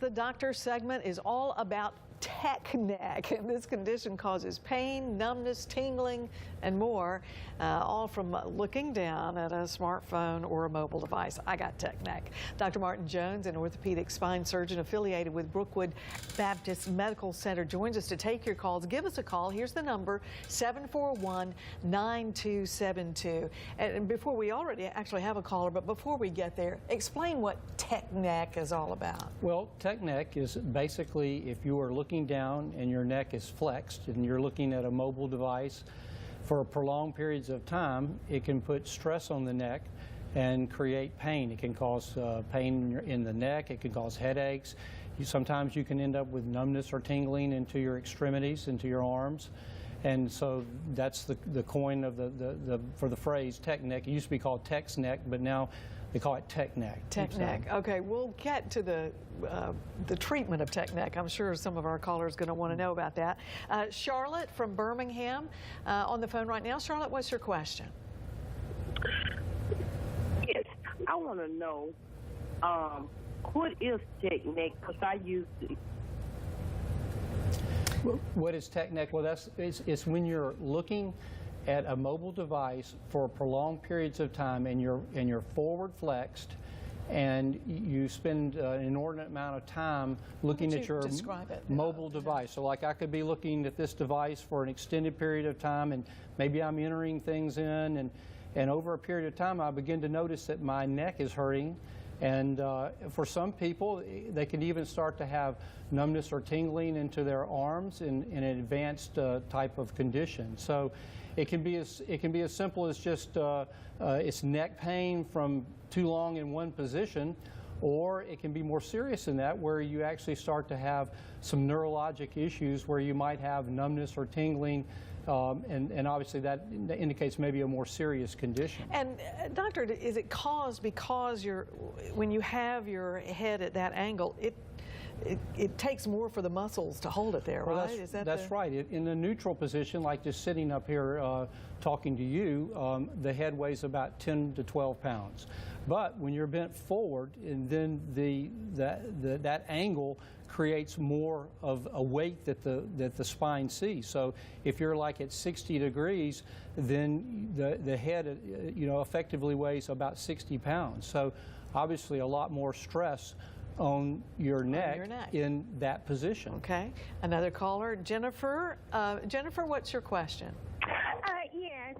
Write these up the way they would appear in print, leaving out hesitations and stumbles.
the doctor segment is all about tech neck, and this condition causes pain, numbness, tingling, and more, all from looking down at a smartphone or a mobile device. I got tech neck. Dr. Martin Jones, an orthopedic spine surgeon affiliated with Brookwood Baptist Medical Center, joins us to take your calls. Give us a call. Here's the number, 741-9272. And before we already actually have a caller, but before we get there, explain what tech neck is all about. Well, tech neck is basically if you are looking down and your neck is flexed and you're looking at a mobile device for prolonged periods of time, it can put stress on the neck and create pain. It can cause pain in the neck. It can cause headaches. Sometimes you can end up with numbness or tingling into your extremities, into your arms. And so that's the coin of for the phrase tech neck. It used to be called text neck, but now they call it tech neck. Tech neck. Okay, we'll get to the treatment of tech neck. I'm sure some of our callers are going to want to know about that. Charlotte from Birmingham on the phone right now. Charlotte, what's your question? Yes, I want to know what is tech neck, because I used it. What is tech neck? Well, it's when you're looking at a mobile device for prolonged periods of time and you're forward flexed and you spend an inordinate amount of time looking at your mobile device. So like I could be looking at this device for an extended period of time, and maybe I'm entering things in, and over a period of time I begin to notice that my neck is hurting. And for some people, they can even start to have numbness or tingling into their arms in an advanced type of condition. So it can be as simple as just it's neck pain from too long in one position, or it can be more serious than that, where you actually start to have some neurologic issues where you might have numbness or tingling. And obviously that indicates maybe a more serious condition. And doctor, is it caused because when you have your head at that angle, it takes more for the muscles to hold it there, well, right? That's right. In the neutral position, like just sitting up here talking to you, the head weighs about 10 to 12 pounds. But when you're bent forward, and then that angle creates more of a weight that the spine sees. So if you're like at 60 degrees, then the head effectively weighs about 60 pounds. So obviously a lot more stress on your neck in that position. Okay. Another caller, Jennifer. Jennifer, what's your question? Yes.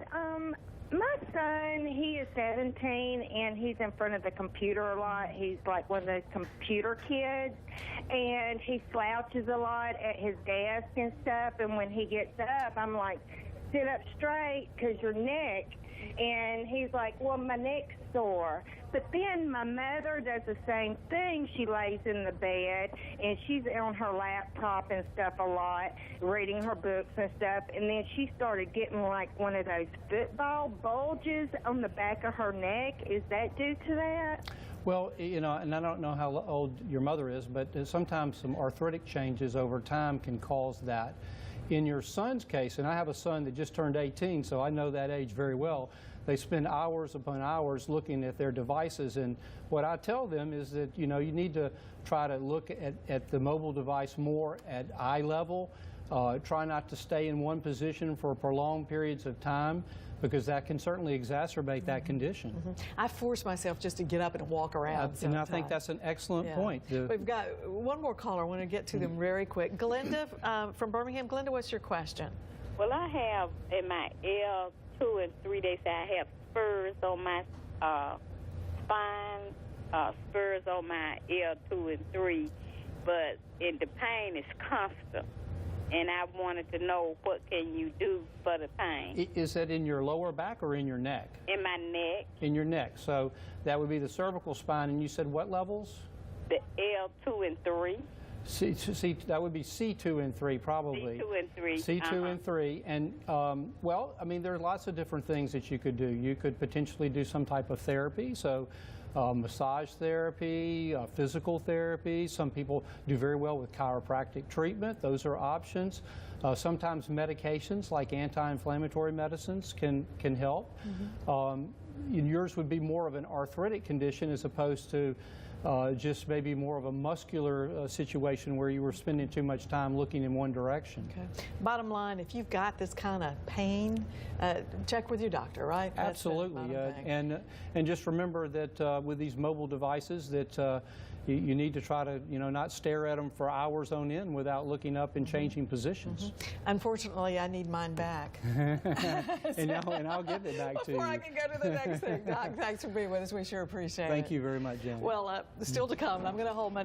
My son, he is 17, and he's in front of the computer a lot. He's like one of those computer kids, and he slouches a lot at his desk and stuff, and when he gets up, I'm like, sit up straight because your neck. And he's like, well, my neck's sore. But then my mother does the same thing. She lays in the bed, and she's on her laptop and stuff a lot, reading her books and stuff. And then she started getting like one of those football bulges on the back of her neck. Is that due to that? Well, and I don't know how old your mother is, but sometimes some arthritic changes over time can cause that. In your son's case, and I have a son that just turned 18, so I know that age very well, they spend hours upon hours looking at their devices, and what I tell them is that you need to try to look at the mobile device more at eye level. Try not to stay in one position for prolonged periods of time, because that can certainly exacerbate that condition. I force myself just to get up and walk around. And I think that's an excellent point. We've got one more caller. I want to get to them very quick. Glenda from Birmingham. Glenda, what's your question? Well, I have in my L2 and 3 days, I have spurs on my spine, spurs on my L2 and 3, but the pain is constant. And I wanted to know, what can you do for the pain? Is that in your lower back or in your neck? In my neck. In your neck. So that would be the cervical spine. And you said what levels? The L2 and 3. That would be C2 and 3 probably. C2 and 3. C2 and 3. And, well, I mean, there are lots of different things that you could do. You could potentially do some type of therapy. So massage therapy, physical therapy. Some people do very well with chiropractic treatment. Those are options. Sometimes medications like anti-inflammatory medicines can help. Yours would be more of an arthritic condition as opposed to just maybe more of a muscular situation where you were spending too much time looking in one direction. Okay. Bottom line, if you've got this kind of pain, check with your doctor, right? That's the Absolutely, bottom thing. and just remember that with these mobile devices that you need to try to not stare at them for hours on end without looking up and changing positions. Unfortunately, I need mine back. And I'll give it back to you. Before I can go to the next thing. Doc, thanks for being with us. We sure appreciate it. Thank you very much, Janet. Well, still to come. I'm going to hold my